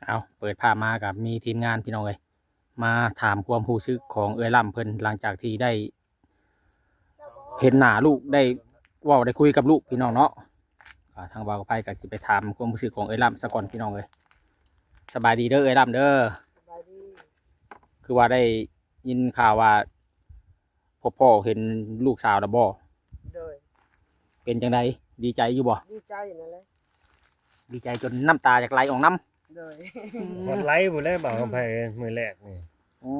เอาเปิดภาพมากับมีทีมงานพี่น้องเลยมาถามความรู้สึกของเอื้อยล่ำเพิ่นหลังจากที่ได้เห็นหน้าลูกได้เว้าได้คุยกับลูกพี่น้องเนาะทางบ่าวกับไผก็สิไปถามความรู้สึกของเอื้อยล่ำซะก่อนพี่น้องเลยสบายดีเด้อเอื้อยล่ำเด้อสบายดี คือว่าได้ยินข่าวว่าพ่อเห็นลูกสาวแล้วบ่ โดย เป็นจังไดดีใจอยู่บ่ ดีใจนั่นแหละ ดีใจจนน้ำตาจากไหลออกน้ำ โดย ฮอดไลฟ์บ่แล้วบ่าวไผมื้อแรกนี่ โอ้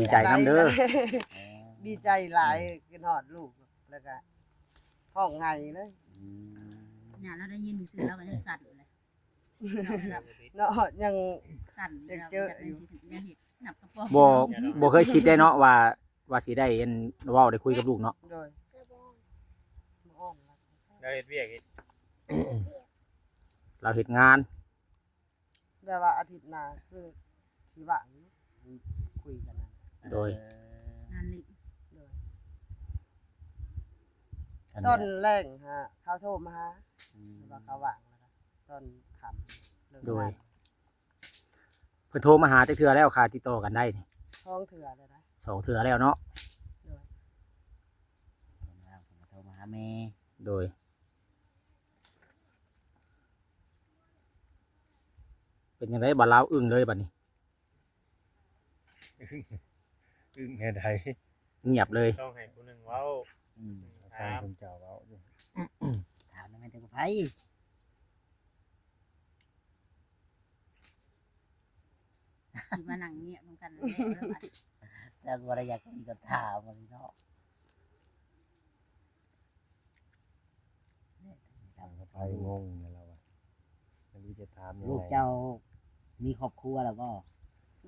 ดีใจน้ำเด้อ ดีใจหลายกินฮอดลูกแล้วก็ห้องไห้เลย เนี่ยเราได้ยินสื่อเราก็ยังสั่นอยู่เลย เนาะยัง สั่นเราจะเป็นที่ถึงเนี่ยเห็นหนับกระป๋อง บ่เคยคิดได้เนาะว่าสิได้เห็นเว้าได้คุยกับลูกเนาะ โดยอ้อมแล้ว เราเฮ็ดเวียกเฮ็ด เราเฮ็ดงาน แต่ว่าอาทิตย์หน้าคือสิว่างคุยกันนะ โดย งานลิ โดยต้นแรงฮะเขาโทรมาหาว่าเขาว่างแล้วก็ต้นค่ำเลิก โดย งาน เพิ่นโทรมาหาแต่เทื่อแล้วค่ะติดต่อกันได้นี่ ท้องเถื่อเลยนะ 2 เทื่อแล้วเนาะ โดย โทรมาหาแม่ โดยเป็นจังไดบ่ลาวอึ้งเลยบัดนี้ อึ้งเฮ็ดได เงียบเลย ต้องให้ผู้หนึงเว้า อืม ฟังคุณเจ้าเว้าอยู่ ถามได้ไหมถึงไผ สิมานั่งเงียบเหมือนกันเลยแล้วบัด แล้วก็บ่ได้อยากมีกับถามมันเนาะ ทางไผงงเนี่ยเราอะไม่รู้จะถามยังไง ลูกเจ้ามีครอบครัวแล้วบ่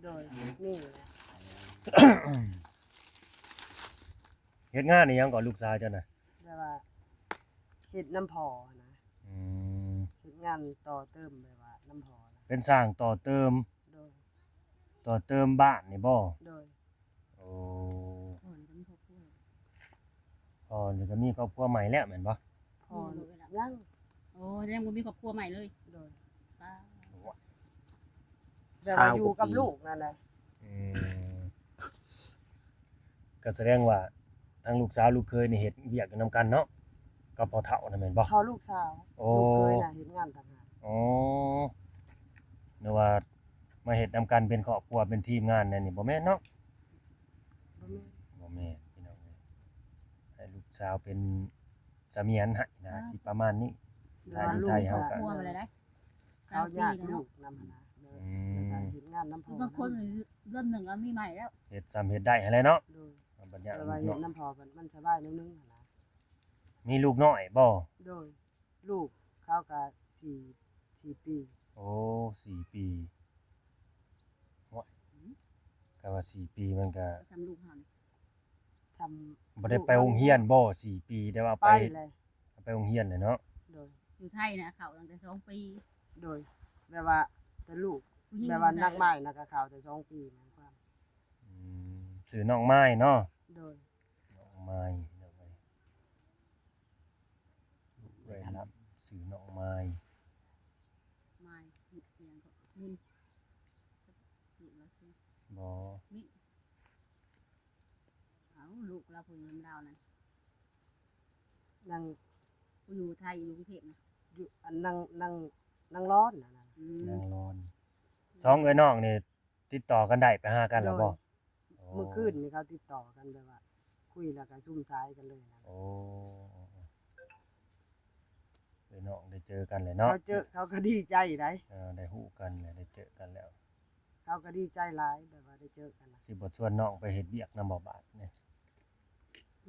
โดยนี่นะ เฮ็ดงานนี่ยังก่อนลูกสาวเจ้าน่ะ แต่ว่าเฮ็ดน้ำพอนะ อืม เฮ็ดงานต่อเติมแบบว่าน้ำพอนะ เป็นสร้างต่อเติม โดย ต่อเติมบ้านนี่บ่ โดย โอ้ โอ้ยก็มีครอบครัว พอนี่ก็มีครอบครัวใหม่แล้วแม่นบ่ พอยัง โอ้ยังบ่มีครอบครัวใหม่เลย โดย ป้า แต่ว่าอยู่กับลูกนั่นแหละ อืมก็แสดงว่าทางลูกสาวลูกเคยนี่เฮ็ดเวียกอยู่นํกันเนาะกับพ่อเฒ่านั่นแม่นบ่ พอลูกสาว โอ้ ลูกเคยน่ะเฮ็ดงานต่างหาก อ๋อนึกว่ามาเฮ็ดนำกันเป็นครอบครัวเป็นทีมงานนั่นนี่บ่แม่นเนาะ บ่แม่น บ่แม่นพี่น้องเอ้ยให้ลูกสาวเป็นเสมียนให้นะสิประมาณนี้ แต่ว่าลูก ไทย ครอบ เฮา ครัวมาเลยได้ เขา ปี ญาติ แล้ว ลู เนาะ กนำหนนะโดยแล้วก็เฮ็ดงานน้ำพอบ างคนเริ่มหนึ่งแล้วมีใหม่แล้ว เฮ็ดซ้ำเฮ็ดได้หั่นแหละเนาะ โดย บัดเนี้ย แต่ ลู ว่าก เฮ็ด เนาะ น้ำพอมันสบายนิดนึงหั่นนะ มีลูกน้อยบ่ โดยลูกเขาก็4ปี โอ้4ปีว้ายก็ว่า4ปีมันก็ สำลูกเฮานี่ ทำ บ่ได้ไปโรงเรียนบ่4ปีแต่ว่า ไป ไป เลย ไปโรงเรียนเลยเนาะ โดย อยู่ไทยนะเขาตั้งแต่2 ปี โดยแบบว่าแต่ลูก ผู้หญิง แบบว่านักไม้นักกะขาวแต่2ปีหมายความ อืมชื่อน้องไม้เนาะ โดย น้องไม้เนาะเว้ยลูกเอ้ยครับชื่อน้องไม้ ใหม่เอียงก็มินลูกเราคือ บ่ มิเอาลูกเราผู้หญิงเรานั่น นั่ง ผู้อยู่ไทยอยู่กรุงเทพนะ อยู่อันนั่งร้อนน่ะนะ อืม นางรอนสองเอ้ยน้องนี่ติดต่อกันได้ไปหากันแล้วบ่ เมื่อคืนนี่เขาติดต่อกันแบบว่า คุยแล้วก็ซุ่มซ้ายกันเลยนะ โอ้เอ้ยน้องได้เจอกันเลยเนาะ เขาก็ดีใจได้ ได้ฮู้กันแล้วได้เจอกันแล้ว เขาก็ดีใจหลายแบบว่าได้เจอกันนะ สิบ่ชวนน้องไปเฮ็ดเวียกนำบ่บาดเนี่ย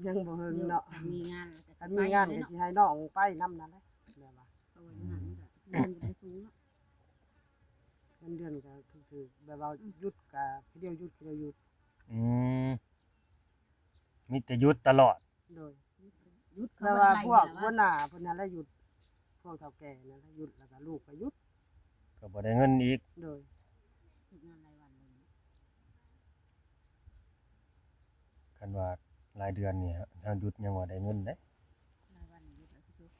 ยังบ่เฮิง เดี๋ยว เนาะ มีงาน ถ้ามีงานก็สิให้น้องไปนำนั่นแหละแบบว่า ก็ว่าอย่างนั้นเงินก็สูงเนาะ เงินเดือนก็คือแบบว่าหยุดก็ทีเดียวหยุดทีเดียวหยุด อืมมีแต่หยุดตลอด โดย ยุด แบบว่าพวกหัวหน้าเพิ่นนั่นแหละหยุดพวกเฒ่าแก่นั่นแหละหยุดแล้วก็ลูกก็หยุด ก็บ่ได้เงินอีก โดย งานรายวันเลย คันว่ารายเดือนนี่เฮาหยุดยังว่าได้เงินเด้ รายวันยุดแล้วทุก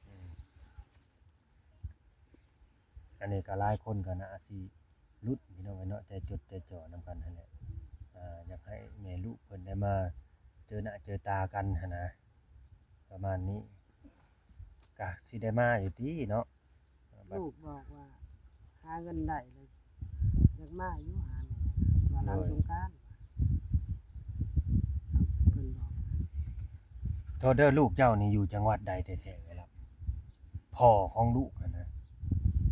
อันนี้ก็หลายคนก็น่าสิ รุดพี่น้องเนาะใจจดใจจ่อนํกันนั่นแหละอยากให้แม่ลูกเพิ่นได้มาเจอหน้าเจอตากันหั่นนะประมาณนี้ก็สิได้มาอยู่ติเนาะบัด ลูกบอกว่าหาเงินได้เลยอยากมาอยู่หาแม่ว่าหลังสงกรานต์เพิ่นบอก โทษเด้อลูกเจ้านี่อยู่จังหวัดใดแท้ๆครับพ่อของลูกอะนะ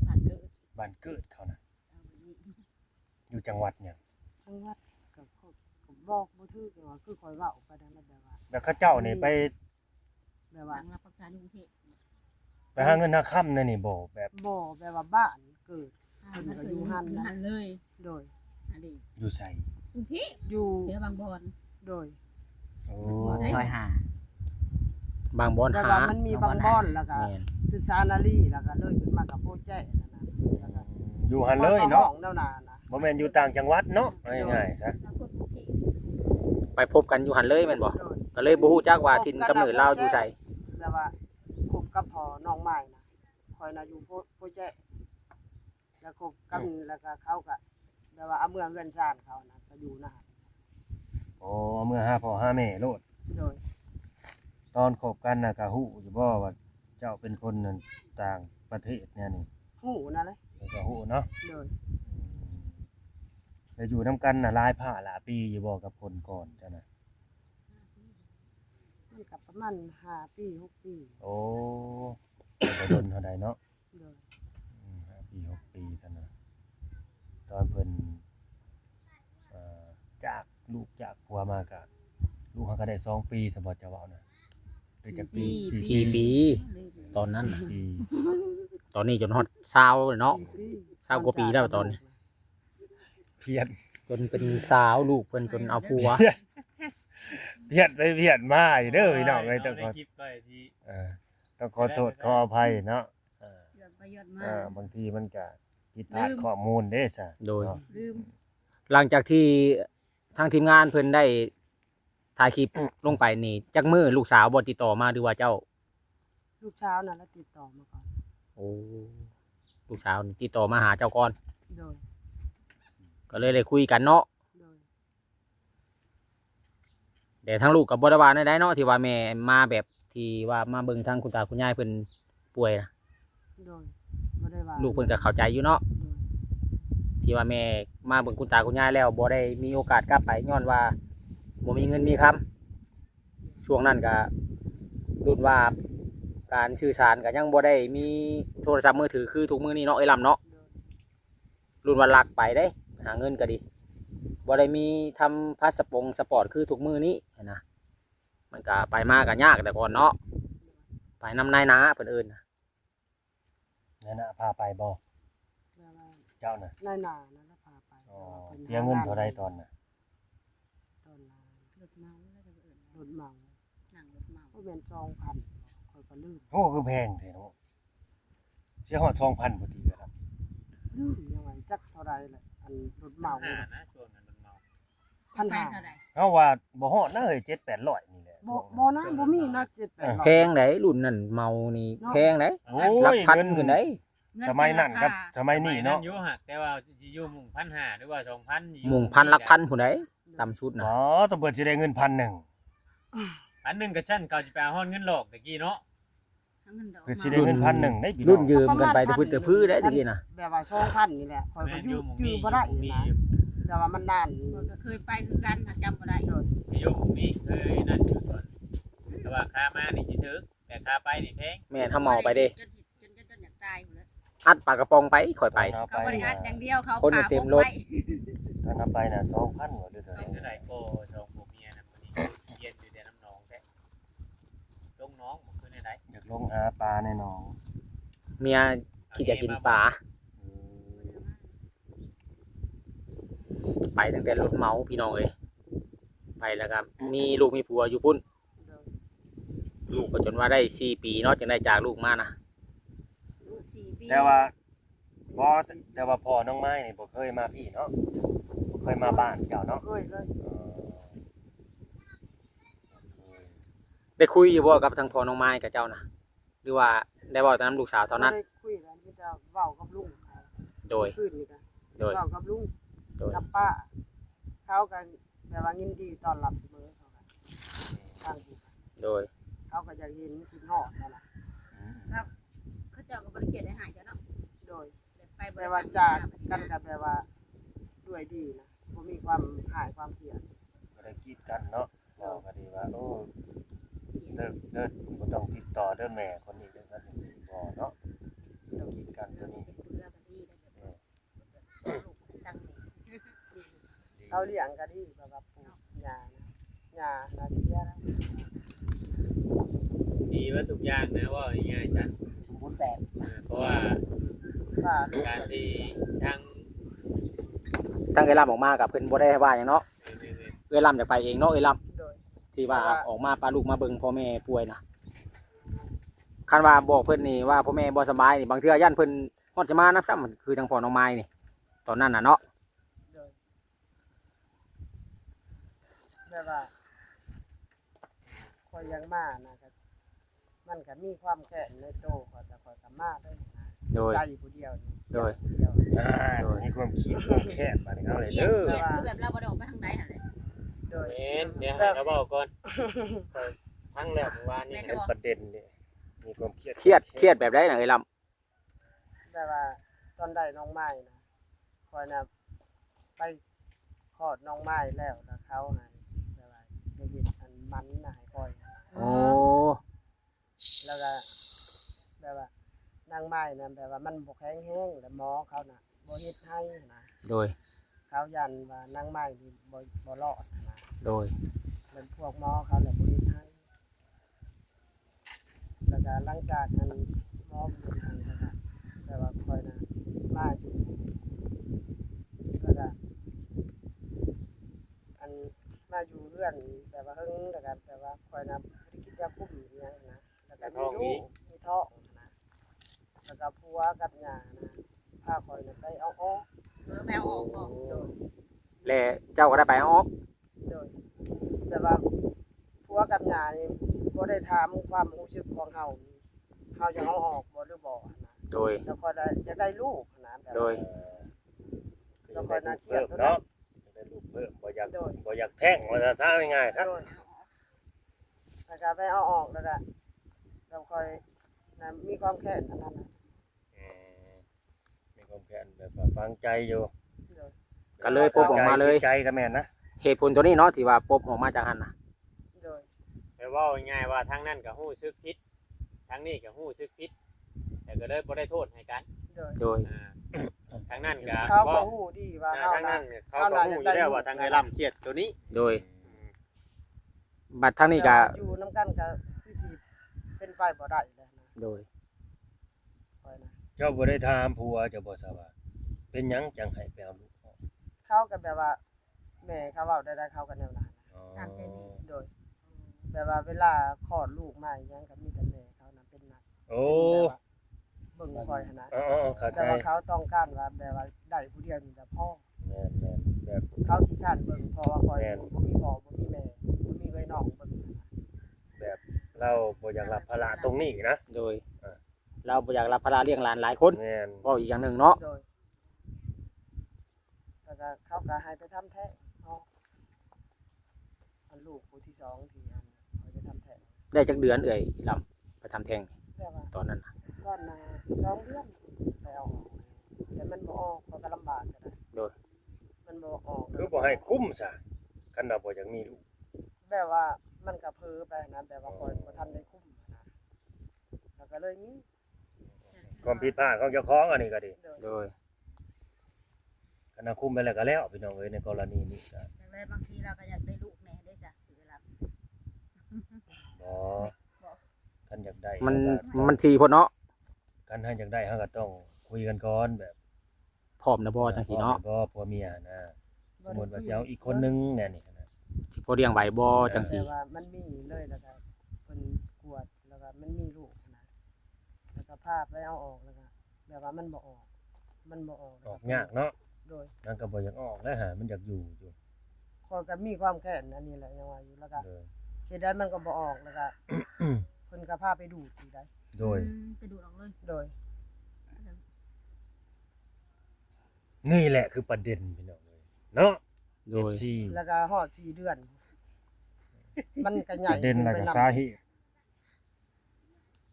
บ้านเกิด บ้านเกิดเขานะ เอาไว้นี่ อยู่จังหวัดหยัง จังหวัดก็บอกบ่ถูกว่าคือข่อยเว้าไปนั่นแหละแบบว่า แล้วเขาเจ้านี่ไป แบบ หลั ว่า งรับประกันกรุงเทพ ไปหาเงินหาค่ำนั่นนี่บ่แบบ บ่แบบว่าบ้านเกิด มันก็อยู่หันเลย โดย อันนี้ อยู่ไส กรุงเทพ อยู่ เดี๋ยวบางบอน โดย โอ้ ซอยหา บางบอน แบบ หา ว่ามันมีบางบ่อนแล้วก็ แม่น ศึกษานารีแล้วก็เลยขึ้นมากับโปรเจกต์นั่นน่ะแล้วก็ อยู่หันเลยเนาะ ห้องแนวหน้านะ บ่แม่นอยู่ต่างจังหวัดเนาะเอาง่ายๆซะ แล้วคนกรุงเทพ ไปพบกันอยู่หันเลยแม่นบ่ โดย ก็เลยบ่ฮู้จักว่าถิ่นกำเนิดเราอยู่ไส แบบว่าคบกับพ่อน้องใหม่นะคอยน่ะอยู่โปรเจกต์แล้วคบกันแล้วก็เขาก็แบบว่าเอาเมืองเงินซ่านเขานะก็อยู่นะ โอ้เมื่อหาพ่อหาแม่โลด โดย ตอนคบกันน่ะก็ฮู้อยู่บ่ว่าเจ้าเป็นคนนั่นต่างประเทศเนี่ยนี่ หูนั่นเลย แล้วก็ฮู้เนาะ โดย แล้วอยู่นํกันน่ะหลายผ้าหลายปีอยู่บ่กับคนก่อนจ้ะนะ มันกับประมาณ5 ปี6 ปี โอ้ก็โดนเท่าใดเนาะ โดย 5 ปี6 ปีเท่านั้นตอนเพิ่นจากลูกจากผัวมาก็ลูกเขาก็ได้2 ปีสมบ่จะเว้านะหรือจักปี 4 ปี ตอนนั้นน่ะ ปี ตอนนี้จนฮอด20เลยเนาะ 4 ปี 20กว่าปีแล้วตอนนี้ เพียน จนเป็นสาวลูกเพิ่นจนเอาผัว เพียนไปเพียนมาอยู่เด้อพี่น้องเอ้ยต้องขอ คลิปไปที่ ต้องขอโทษขออภัยเนาะ ยอดไปยอดมา บางทีมันก็ผิดพลาดข้อมูลเด้ซะ โดย เนาะ ลืม หลังจากที่ทางทีมงานเพิ่นได้ถ่ายคลิปลงไปนี่จักมือลูกสาวบ่ติดต่อมาหรือว่าเจ้า ลูกเช้าน่ะแล้วติดต่อมาก่อน โอ้ลูกสาวนี่ติดต่อมาหาเจ้าก่อน โดย ก็เลยได้คุยกันเนาะ โดย แต่ทางลูกกับบริวารได้เนาะที่ว่าแม่มาแบบที่ว่ามาเบิ่งทางคุณตาคุณยายเพิ่นป่วยนะ โดยบ่ได้ว่า ลูกเพิ่นก็เข้าใจอยู่เนาะ โดย ที่ว่าแม่มาเบิ่งคุณตาคุณยายแล้วบ่ได้มีโอกาสกลับไปย้อนว่าบ่มีเงินมีคำช่วงนั้นก็รุ่นว่าการสื่อสารก็ยังบ่ได้มีโทรศัพท์มือถือคือทุกมื้อนี้เนาะไอ้ลำเนาะ โดย รุ่นว่าลักไปได้ หาเงินก็ดีบ่ได้มีทำพาสปงสปอร์ตคือทุกมื้อนี้นะมันก็ไปมาก็ยากแต่ก่อนเนาะไปนำนายนาเพิ่นเอิ้นนะ นั่นน่ะพาไปบ่ แบบว่า เจ้าน่ะ นายหนานะแล้วพาไป อ๋อ พิ่น เสียเงินเท่าใดตอนน่ะ ตอนนั้น รถเมาแล้วก็เอิ้น รถเมา นั่งรถเมา ก็เป็น2,000ค่อยก็ลืม โอ้คือแพงแท้เนาะเสียฮอด 2,000บ่ติเด้อครับ ลืมยังไงจักเท่าไรแหละอันรถเมา หา เนี่ย นะช่วงนั้นมันเมา พันห้า เท่าไหร่ เฮาว่าบ่ฮอดนะเฮ้ย7-800นี่แหละ บ่นะบ่มีนะ7-800 แพงไดรุ่นนั้นเมานี่แพงได โอ้ หลัก ย พัน เงิน ขึ้นได้ สมัยนั้นกับสมัยนี้เนาะ อยู่หักแต่ว่าสิอยู่หมุ่ง1,500หรือว่า2,000 หมุ่งพันหลักพันผู้ใดต่ำสุดนะ อ๋อตำรวจสิได้เงิน1,000 อันหนึงก็ชั้นเก่าสิไปเอาฮอดเงินหลอกตะกี้เนาะ ทั้งเงินดอก คือสิได้เงิน1,000ได้พี่น้ รุ่ อน ง ยืมกันไปแต่พื้นแต่พื้นได้ตะกี้นะ แบบว่า2,000นี่แหละค่อยก็ แม่น อ อยู่ ยู่หมุ่ง จื้ นี้ อบ่ได้ หมุ่ง นี่ นี้ นะแต่ว่ามันนาน ข้อยก็เคยไปคือกันหาจำบ่ได้ โดย อยู่หมุ่งนี้เคยนั่นอยู่ก่อนแต่ว่าค่ามานี่สิถึกแต่ค่าไปนี่แพง แม่นถ้าเมาไปเด้ จนอยากตายหมดแล้ว อัดปากกระป๋องไปข่อยไป เอา เขาบ่ได้อัดอย่างเดียวเขา คนน่ะเต็มรถ ตอนเอาไปน่ะ2,000บ่หรือเท่าไหร่ เท่าไหร่ก็สองผัวเมียนำมื้อนี้เย็นอยู่แต่น้ำหนองแท้ลงน้องบ่คือในใด อยากลงหาปลาในหนอง เมียคิดอยากกินปลาไปตั้งแต่รถเมาพี่น้องเอ้ยไปแล้วครับมีลูกมีผัวอยู่พุ่น โดย ลูกก็จนว่าได้4 ปีเนาะจึงได้จากลูกมานะ 4 ปี แต่ว่าบ่แต่ว่าพ่อน้องไม้นี่บ่เคยมาพี่เนาะบ่เคยมาบ้านเจ้าเนาะ เคยเลย ได้คุยอยู่บ่กับทางพ่อน้องไม้กับเจ้านะหรือว่าได้เว้าแต่น้ำลูกสาวเท่านั้น บ่ได้คุยแล้วมีแต่เว้ากับลุงเขา โดย คืนนี่ก็ โดย เว้ากับลุง โดย กับป้าเขาก็แบบว่ายินดีต้อนรับเสมอเขาก็ทางผู้ โดย เขาก็อยากเห็นคิดฮอดนั่นล่ะ เขาเจ้าก็บ่ได้เกลียดให้หายจ้ะเนาะ โดย ไปบ่ แปล ได้ ว่า สั่ง จาก กั กันก็แปลว่าด้วยดีนะบ่มีความหายความเกลียด บ่ได้กีดกันเนาะบอกก็ดีว่าโอ้เด้อบ่ต้องติดต่อเด้อแม่คนนี้เด้อครับจังซี่บ่เนาะต้องกีดกันตัวนี้ เป็นเรื่องกันดีได้แบบลูกสั่งนี่ เขาเลี้ยงก็ดีแบบว่าปลูกหญ้านะหญ้านาเชียนะ ดีว่าทุกอย่างนะว่าง่ายๆจ้ะ สมบูรณ์แบบ เพราะว่า ป้าลูก การที่ทาง ตั้งเอ้ยล่ำออกมากับเพิ่นบ่ได้ว่าหยังเนาะ นี่ เอ้ยล่ำอยากไปเองเนาะเอ้ยล่ โดย ำที่ว่าออกมาปาลูกมาเบิ่งพ่อแม่ป่วยนะคันว่าบอกเพิ่นนี่ว่าพ่อแม่บ่สบายนี่บางเทื่อย่านเพิ่นฮอดจะมานํซ้ำมันคือทางพ่อน้องไม้นี่ตอนนั้นน่ะเนาะ โดยแบบว่าคอยยังมานะก็มันก็มีความแค้นในโตขอยแต่คอยก็มาได้นะ โดย ใจผู้เดียวนี่ โดย ผู้เดียว มีความคิดความแคบมาในเขาเลย เกลียด เด้อ เกลียดคือแบบเราบ่ได้ออกไปทางใดหั่นแหละ โดย เห็นเดี๋ยวให้เราบอกก่อนทั้งแล้วเมื่อวานนี้ เป็นประเด็นนี่มีความเครียด เครียดแบบใดน่ะเอ้ยล่ำ แบบว่าตอนได้น้องไม้นะคอยนะไปคลอดน้องไม้แล้วแล้วเขาให้แบบว่าได้เห็นอันมันนะให้คอยนะ โอ้ แล้วก็แบบว่านางไม้นะแบบว่ามันบ่แข็งแรงแล้วหมอเขาน่ะบ่เฮ็ดให้นะ โดย เขายันว่านางไม้นี่บ่รอดนะ โดย เป็นพวกหมอเขาแหละบ่เฮ็ดให้แล้วก็หลังจากนั้นหมอบ่เฮ็ดให้แล้วก็แบบว่าคอยนะมาอยู่แล้วก็อันมาอยู่เรือนแบบว่าเฮิงแล้วก็แบบว่าคอยนะบ่ได้กินยาคุมอีหยังนะแล้วก็มีลูกมีท้องนะแล้วก็ผัวกับย่านะพาคอยน่ะไปเอาออก แมวออกบ่ โดย และเจ้าก็ได้ไปเอาออก โดยแต่ว่าผัวกับย่านี่บ่ได้ถามความรู้สึกของเฮาเฮาจะเอาออกบ่หรือบ่นะ โดย แล้วก็ได้จะได้ลูกนะแบบ โดย แล้วก็น่าเครีย เพิ่ ด มเนาะได้ลูกเพิ่มบ่อยากแท่งว่าซะซะง่ายๆซะ โดยแล้วก็ไปเอาออกแล้วก็แล้วค่อยนะมีความแค้นอันนั้นนะ มีความแค้นแบบว่าฟังใจอยู่ โดย ก็เลยปบออกมาเลย ใจก็แม่นนะ เหตุผลตัวนี้เนาะที่ว่าปบออกมาจากหันน่ะ โดย แต่ว่าง่ายๆว่าทั้งนั้นก็ฮู้สึกผิดทั้งนี้ก็ฮู้สึกผิดแต่ก็เลยบ่ได้โทษให้กัน โดย โดย ทั้งนั้นก็ เขา บ่ ก็ฮู้ดีว่าเฮา ทั้ง นะ นั้นเขาก็ฮู้อยู่แล้วว่าทางไอ้ลำเครียดตัวนี้ โดย บัดทางนี้ก็ อยู่นํกันก็คือสิเป็นไปบ่ได้แล้วนะ โดย ค่อยนะ เจ้าบ่ได้ถามผัวเจ้าบ่ทราบว่าเป็นหยังจังให้ไปเอาลูกออก เขาก็แบบว่า แม่เขาเว้าได้ๆเขาก็แนวนั้นนะ อ๋อ ตามใจแม่ โดยแบบว่าเวลาคลอดลูกมาอีหยังก็มีแต่แม่เขานะเป็นหนัก โอ้ เบิ่งคอยหั้นนะ อ๋อเข้าใจ แต่ว่าเขาต้องการว่าแบบว่าได้ผู้เดียวนี่แต่พ่อ แม่นแบบ เขาขี้ข้านเบิ่งเพราะว่าคอย แม่น บ่มีพ่อบ่มีแม่บ่มีเอ้ยน้องเบิ่งนั่นน่ะ แบบเราบ่อยากรับภาระตรงนี้นะ โดย เออ เราบ่อยากรับภาระเลี้ยงหลานหลายคน แม่น ก็อีกอย่างหนึ่งเนาะ โดยแล้วก็เขาก็ให้ไปทำแท้งเนาะอันลูกผู้ที่สองที่อันเขาไปทำแท้ง ได้จักเดือนเอ่ยลำไปทำแท้ง แบบว่า ตอนนั้นน่ะ ก่อนน่ะ2 เดือนไปเอาออกแต่มันบ่ออกเขาก็ลำบากก็ได้ โดย มันบ่ออก คือบ่ให้คุ้มซะคันว่าบ่อยากมีลูก แบบว่ามันก็เพ้อไปนะแบบว่าคอยบ่ทันได้คุ้มนะแล้วก็เลยมี ความผิดพลาดของเจ้าของอันนี้ก็ดี โดย โดย คันว่าคุ้มไปแล้วก็แล้วพี่น้องเอ้ยในกรณีนี้ก็ จังเลยบางทีเราก็อยากได้ลูกแม่ได้จ้ะคือเวลา บ่คันอยากได้ มัน ก็ มันทีพอเนาะ คันให้อยากได้เฮาก็ต้องคุยกันก่อนแบบ พร้อมนะบ่จังซี่เนาะ บ่ผัวเมียนะสมมุติว่าสิเอาอีกคนนึงแน่นี่นะ สิพอเลี้ยงไหวบ่จัง แต่ ซี่ ว่ามันมีเลยแล้วก็เพิ่นกวดแล้วก็มันมีลูกนะแล้วก็พาไปเอาออกแล้วก็แบบว่ามันบ่ออก มันบ่ออก ออกยากเนาะ โดย นั่นก็บ่อยากออกแล้วหามันอยากอยู่ คอยก็มีความแค้นอันนี้แหละยังว่าอยู่แล้วก็ โดย เฮ็ดได้มันก็บ่ออกแล้วก็ เพิ่นก็พาไปดูดอีกได้ โดย ไปดูดออกเลย โดย นี่แหละคือประเด็นพี่น้องเลยเนาะ โดย FC แล้วก็ฮอด4 เดือน มันก็ให ป ญ่ ระเด็นแล้วก็สาเหตุ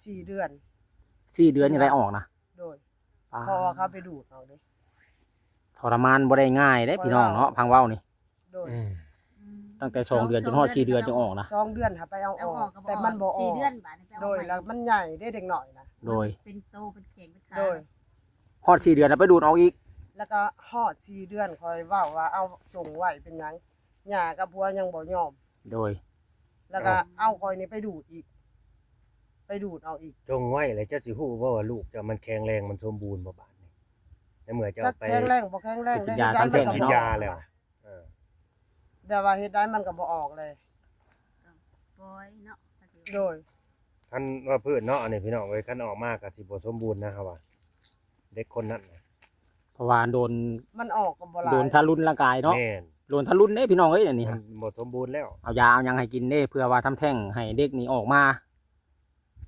4 เดือน 4 เดือนยังได้ออกนะ โดยพอเขาไปดูดเอาเด้ ทรมานบ่ได้ง่ายเด้พี่น้องเนาะพังเว้านี่ โดย อืม ตั้งแต่2 เดือนจนฮอด4 เดือนจึงออกนะ 2 เดือนหาไปเอาอ เอา อ ออก กก็ แต่มันบ่ออ สี่ ก เดือนบาดนี้ไปเอา โดย ใหม่ แล้วมันใหญ่ได้เด็กหน่อยนะ โดย เป็นโตเป็นแข็งเป็นขา โดย ฮอด4 เดือนแล้วไปดูดออกอีก แล้วก็ฮอด4 เดือนคอยเว้าว่าเอาจงไว้เป็นหยังหญ้ากับผัวยังบ่ยอม โดย แล้วก็เอาคอยนี่ไปดูดอีก ไปดูดเอาอีก จงไว้เลยเจ้าสิฮู้บ่ว่าลูกเจะมันแข็งแรงมันสมบูรณ์บ่บาดนี้ในเมื่อเจ้า จัก ไป แข็งแรงบ่แข็งแรง ไปกินยาตามแพทย์ กินยาแล้วเออ แต่ว่าเฮ็ดได้มันก็บ่ออกเลย ปล่อยเนาะภาษี โดย คันว่าพืชเนาะอันนี้พี่น้องเอ้ยคันออกมาก็สิบ่สมบูรณ์นะครับว่าเด็กคนนั้นน่ะ เพราะว่าโดน มันออกก็บ่หลาย โดนทารุณร่างกายเนาะ แม่น โดนทารุณเด้พี่น้องเอ้ยอันนี้ มั ฮะ นบ่สมบูรณ์แล้ว เอายาเอาหยังให้กินเด้เพื่อว่าทำแท้งให้เด็กนี่ออกมา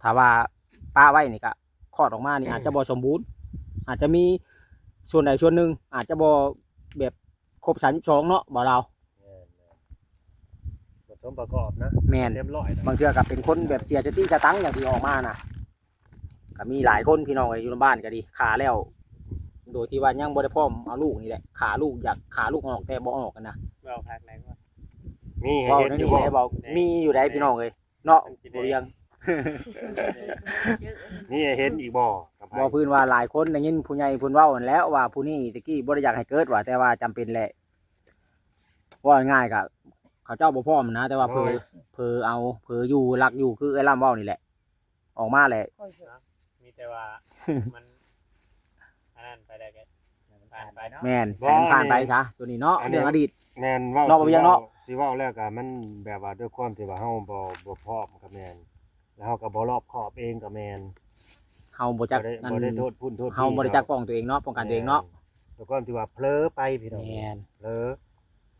ถ้าว่าป้าไว้นี่ก็คลอดออกมานี่อาจจะบ่สมบูรณ์ อาจจะมีส่วนใดส่วนหนึ่งอาจจะบ่แบบครบ32เนาะบ่เรา ผสมประกอบนะ แม่น เรียบร้อยนะ บางเทื่อก็เป็นคนแบบเสียสติสตังค์อย่างที่ออกมานะก็มีหลายคนพี่น้องเอ้ยอยู่ในบ้านก็ดีขาแล้ว โดยที่ว่ายังบ่ได้พร้อมเอาลูกนี่แหละขาลูกอยากขาลูกออกแต่บ่ออกกันนะ เว้าพักไหนว่า มีให้ เว้า เห็น ใน อยู่ นี่ บ่ ได้บอกมีอยู่ได้พี่น้องเอ้ยเนาะบ่เรียง มีให้เห็นอีกบ่กับไผ บ่พื้นว่าหลายคนได้ยินผู้ใหญ่เพิ่นเว้านั่นแหล้วว่าผู้นี้ตะกี้บ่ได้อยากให้เกิดว่าแต่ว่าจำเป็นแหละว่าง่ายๆก็เขาเจ้าบ่พร้อมนะแต่ว่าเพอเอาเพออยู่รักอยู่คือไอ้ล่ำเว้านี่แหละ ออกมาแหละ ค่อยเชื่อ มีแต่ว่ามันอันนั้นไปได้แค่ผ่านไปเนาะ แม่นแสนผ่านไปซะตัวนี้เนาะเรื่องอดีต แม่นเว้า เนาะบ่เวียงเนาะ สิเว้าแล้วก็มันแบบว่าด้วยความที่ว่าเฮาบ่พร้อมกับแม่นแล้วเฮาก็บ่รอบคอบเองกับแม่น เฮาบ่จักนั่น บ่ได้โทษพุ่นโทษ เฮาบ่ได้จักป้องตัวเองเนาะป้องกันตัวเองเนาะ ด้วยความที่ว่าเผลอไปพี่น้อง แม่น เผลอ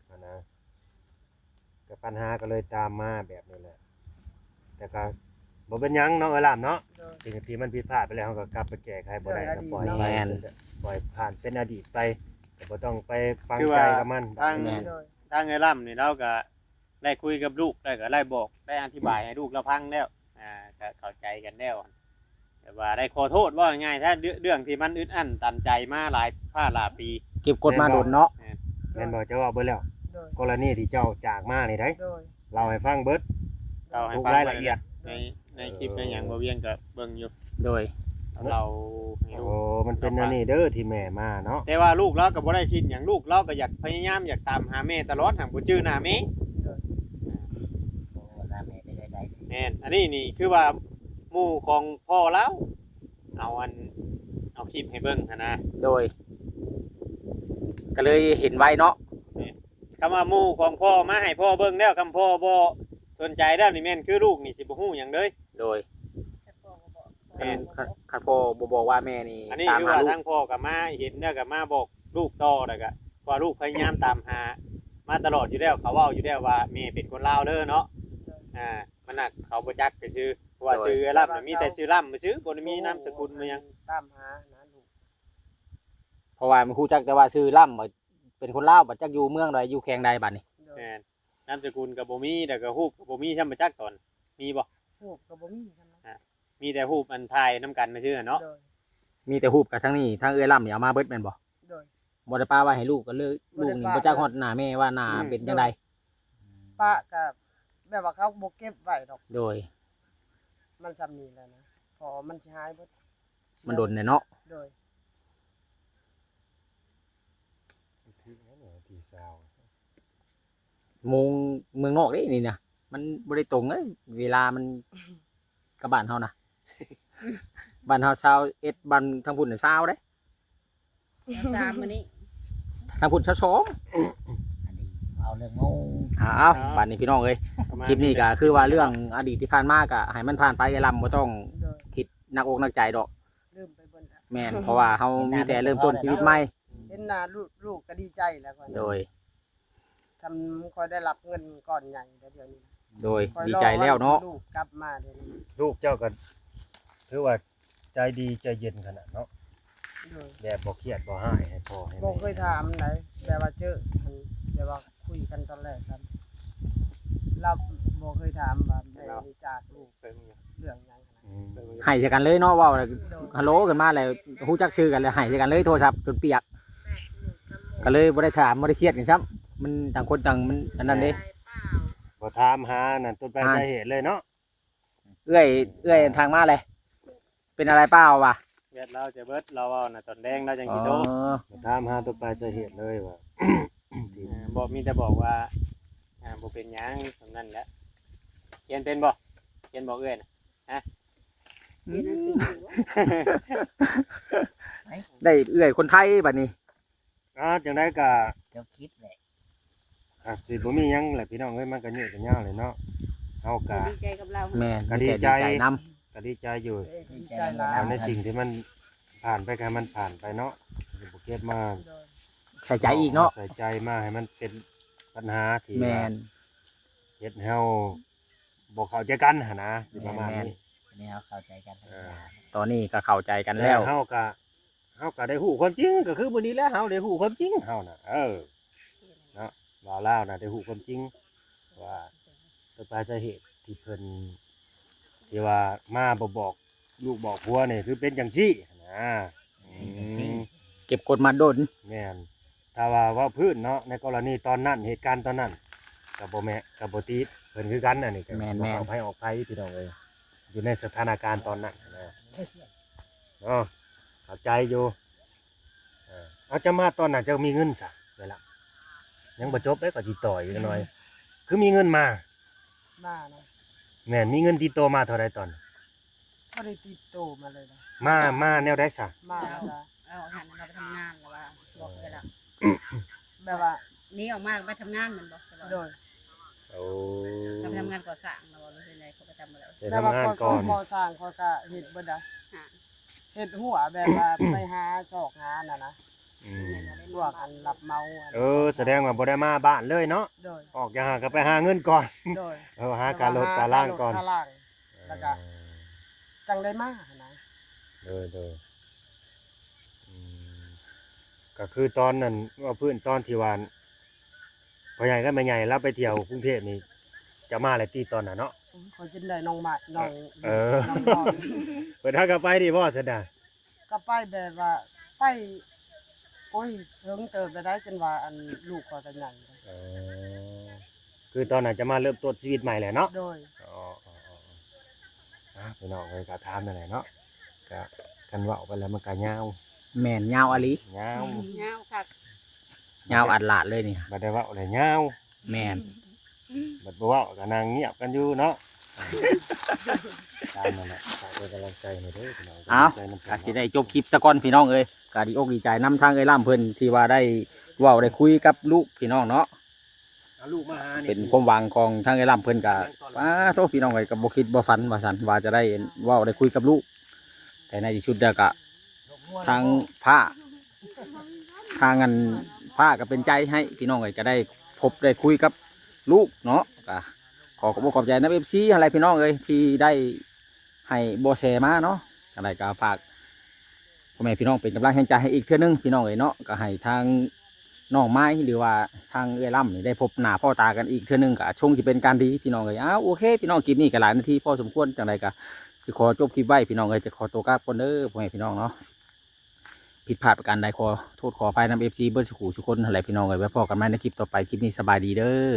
อันนะก็ปัญหาก็เลยตามมาแบบนี้แหละแต่ก็บ่เป็นหยังเนาะเออล่ามเนาะ โดย สิ่งที่มันผิดพลาดไปแล้วเราก็กลับไปแก้ไขบ่ได้ เรื่ ก็ องอดีต ปล่อยไปปล่อยผ่านเป็นอดีตไปก็บ่ต้องไปฟังใจกับมัน ทาง โดย ทางไอ้ล่ำนี่เราก็ได้คุยกับลูกได้ก็ได้บอกได้อธิบายให้ลูกเราพังแล้วก็เข้าใจกันแล้วแต่ว่าได้ขอโทษว่าง่ายๆถ้าเรื่องที่มันอึดอั้นตันใจมาหลายปี เก็บกดมาโดนเนาะ แม่นบ่จะว่าเบิดแล้ว โดย กรณีที่เจ้าจากมานี่ได้ โดย เราให้ฟังเบิด เราให้ ทุก ฟัง รายละเอียด ในคลิปในอย่างบ่เวียงก็เบิ่งอยู่ โดย เราให้ โอ้ ลูก มันเป็นอันนี้เด้อที่แม่มาเนาะ แต่ว่าลูกเราก็บ่ได้คิดอย่างลูกเราก็อยากพยายามอยากตามหาแม่ตลอดหางบ่จื้อหน้าแม่ โอ้หน้าแม่ไปได้ได้ แม่นอันนี้นี่คือว่าหมู่ของพ่อเราเอาคลิปให้เบิ่งหันนะ โดย ก็เลยเห็นไว้เนาะ คำว่าหมู่ของพ่อมาให้พ่อเบิ่งแล้วคำพ่อบ่สนใจแล้วนี่แม่นคือลูกนี่สิบ่ฮู้หยังเลย โดย แม่น คันพ่อบ่บอกว่าแม่นี่ อันนี้ ตาม คือ หา ว่า ลูก ทางพ่อก็มาเห็นแล้วก็มาบอกลูกต่อแล้วก็ว่าลูกพยายามตามหา มาตลอดอยู่แล้วเขาเว้าอยู่แล้วว่าแม่เป็นคนลาวเด้อเนาะมันน่ะเขาบ่จักก็ชื่อเพราะว่าชื่อล่ำน่ะมีแต่ชื่อล่ำบ่ชื่อบ่ได้มีนามสกุลมาหยัง ตามหานะลูก เพราะว่ามันฮู้จักแต่ว่าชื่อล่ำว่าเป็นคนลาวบ่จักอยู่เมืองใดอยู่แขวงใดบัดนี้ โดย แม่นนามสกุลก็บ่มีแล้วก็ฮูปก็บ่มีช่ำบ่จักตอนมีบ่ ลูกก็บ่มีกันนะ มีแต่ฮูปอันถ่ายนํกันซื่อๆเนาะ โดย มีแต่ฮูบกับทั้งนี้ทั้งเอ้ยล่ำนี่เอามาเบิดแม่นบ่ โดย บ่ได้ป้าไว้ให้ลูกก็เลยลูกนี่บ่จักฮอดหน้าแม่ว่าหน้าเป็นจังได ป้าก็แบบว่าเขาบ่เก็บไว้ดอก โดย มันซ้ำนี้แล้วนะพอมันสิหายเบิด มันโดนเนาะ โดย ที่ซาว มงเมืองนอกเด้นี่นะมันบ่ได้ตรงเอ้ยเวลามันกับบ้านเฮานะ บ้านเฮา21บ้านทางพุ่นน่ะ20เด้ สามมื้อนี้ ทางพุ่น22 อันนี้เอาเรื่องงู อ้าวบ้านนี้พี่น้องเอ้ยคลิปนี้ก็คือว่าเรื่องอดีตที่ผ่านมาก็ให้มันผ่านไปไอ้ลำบ่ต้อง โดย คิดหนักอกหนักใจดอก ลืมไปเบิ่นแล้ว แม่น เพราะว่าเฮามีแต่เริ่มต้นชีวิตใหม่ เห็นหน้าลูกก็ดีใจแล้วก่อน โดย ทำคอยได้รับเงินก้อนใหญ่เดี๋ยวนี้ โดย คอย ดี รอ ใจแล้วเนาะ ลูกกลับมาเดี๋ยวนี้ ลูกเจ้าก็ถือว่าใจดีใจเย็นขนาดเนาะ ใจ โดย แบบบ่เครียดบ่หายให้พ่อให้ บ่ แม่ เคยถามไหนแบบว่าเจอกันแบบว่าคุยกันตอนแรกกันเราบ่เคยถามว่าแม่นี่จากลูก เพิ่น เรื่องหยังนะ อืม ให้ใส่กันเลยเนาะเว้าแล้วฮัลโหลกันมาแล้วฮู้จักชื่อกันแล้วให้ใส่กันเลยโทรศัพท์จนเปียกก็เลยบ่ได้ถามบ่ได้เครียดกันซ้ำมันต่างคนต่างมันอันนั้นเด้ บ่ถามหานั่นต้นปลายสาเหตุเลยเนาะ เอื้อยทางมาเลยเป็นอะไรเปล่าวะ เวทเราจะเบิดเราเว้าน่ะตอนแดงเราจัง อ๋ สิ อ โต บ่ถามหาต้นปลายสาเหตุเลยว่า บอกมีแต่บอกว่าบ่เป็นหยังสำนั้นแหละเขียนเป็นบ่เขียนบอกเอื้อนน่ะ เรียนหนังสืออยู่วะ ได้เอื้อยคนไทยบัดนี้ จังได๋ก็ เจ้าคิดแหละ อาจสิบ่มีหยังแหละพี่น้องเอ้ยมันก็ยืดกันยาวเลยเนาะเฮาก็ ดีใจกับเรา แม่น ก็ดีใจ นํ ก็ดีใจอยู่ ดีใจหลาย เอาในสิ่งที่มันผ่านไปก็ให้มันผ่านไปเนาะอย่าบ่เก็บมา โดย ใส่ใจอีกเนาะ ใส่ใจมาให้มันเป็นปัญหาที่ แม่น เฮ็ดให้เฮาบ่เข้าใจกันหั่นนะสิประมาณ แม่น นี้ อันนี้เขาเข้าใจกันทุกอย่าง ตอนนี้ก็เข้าใจกันแล้ว เฮาก็ได้ฮู้ความจริงก็คือมื้อนี้แหล้วเฮาได้ฮู้ความจริงเฮาน่ะเนาะว่าลาวน่ะได้ฮู้ความจริงว่าต้นปลายสาเหตุที่เพิ่นที่ว่ามาบ่บอกลูกบอกผัวนี่คือเป็นจังซี่นะอืม เก็บกดมาโดน แม่นถ้าว่าพื้นเนาะในกรณีตอนนั้นเหตุการณ์ตอนนั้นกับบ่แม่กับบ่ติดเพิ่นคือกันน่ะนี่ก็ แม่น บ่เอาภัยออกภัยพี่น้องเอ้ยอยู่ในสถานการณ์ตอนนั้นนะเนาะเข้าใจอยู่เอาจะมาตอนนั้นจะมีเงินซะเวลายังบ่จบเด้ก็สิต่ออีกหน่อย คือมีเงินมา มานะ แม่นมีเงินติดตัวมาเท่าใดตอน บ่ได้ติดโตมาเลยนะ มาแนวใดซะ มาแล้วนะ เอาหันเราไปทำงานแล้วว่าบอกไปแล้ว แบบว่า นี่ออกมาเราไปทำงานมันบอกตลอด โดย โอ้ เราไปทำงานก่อสร้างเราบอกไม่เป็นไรเขาไปทำมาแล้ว ไป แต่ว่า ทำงานก่อน ก่อสร้างเขาก็เฮ็ดเบิดอ่ะ หา เฮ็ดหัวแบบว่า ไปหาซอกงานน่ะนะ อืม พวกอันรับเหมาอัน แสดงว่าบ่ได้มาบ้านเลยเนาะ โดย ออกจากหาก็ไปหาเงินก่อน โดย หาการลดการล่างก่อน หการล่างแล้วก็จังได้มานะ เดยก็คือตอนนั้นว่าพื้นตอนที่วานพ่อใหญ่ก็แม่ใหญ่แล้วไปเที่ยวกรุงเทพนี่จะมาอะไรตีตอนน่ะเนาะ ขอจินได้น้องหมาน้อง เออ น้องบอล เปิดทางก็ไปดิพ่อเสยดาย ก็ไปแบบว่าไปโอ้ยเพิ่งเติบได้จนว่าอันลูกก็จะใหญ่เลย คือตอนนั้นจะมาเริ่มต้นชีวิตใหม่แหละเนาะ โดย พี่น้องเลยก็ถามนั่นแหละเนาะก็กันเว่าไปแล้วมันก็ยาว แม่นยาวอะลิ ยาว เงาคัก ยาวอัดลาดเลยนี่ บัดได้เว่าเลยยาว แม่น บัดบ่เว่าก็นั่งเงียบกันอยู่เนาะตามนั่นแหละฝากเป็นกำลังใจหน่อยเด้อพี่น้อง เอา ใจน้ำ ก็ เพิ่น สิ เนาะ ได้จบคลิปซะก่อนพี่น้องเอ้ยก็ดีอกดีใจนํทางเอ้ยล่ำเพิ่นที่ว่าได้เว้าได้คุยกับลูกพี่น้องเนาะ เอาลูกมาหานี่ เป็นความหวังของทางไอ้ลำเพิ่นกับป้าโทษพี่น้องไว้กับบ่คิดบ่ฝันว่าสันว่าจะได้เว้าได้คุยกับลูก แต่ในที่สุดเด้อก็ทางผ้าทางอันผ้าก็เป็นใจให้พี่น้องไว้จะได้พบได้คุยกับลูกเนาะก็ขอขอบใจนะFCอะไรพี่น้องเอ้ยที่ได้ให้บ่แชร์มาเนาะอะไรก็ฝากพ่อแม่พี่น้องเป็นกำลังใจให้อีกเทื่อนึงพี่น้องเอ้ยเนาะก็ให้ทาง น้องไม้หรือว่าทางเอื้อล่ำนี่ได้พบหน้าพ่อตากันอีกเทื่อนึงก็ชงจะเป็นการดีพี่น้องเลยอ้าวโอเคพี่น้องคลิปนี้ก็หลายนาทีพอสมควรจังไรก็สิขอจบคลิปไว้พี่น้องเลยจะขอตัวกราบคนเด้อพ่อแม่พี่น้องเนาะผิดพลาดประการใดขอโทษขออภัยนำFCเบิร์ดสุขุสุคนอะไรพี่น้องเลยไว้พอกันใหม่ในคลิปต่อไปคลิปนี้สบายดีเด้อ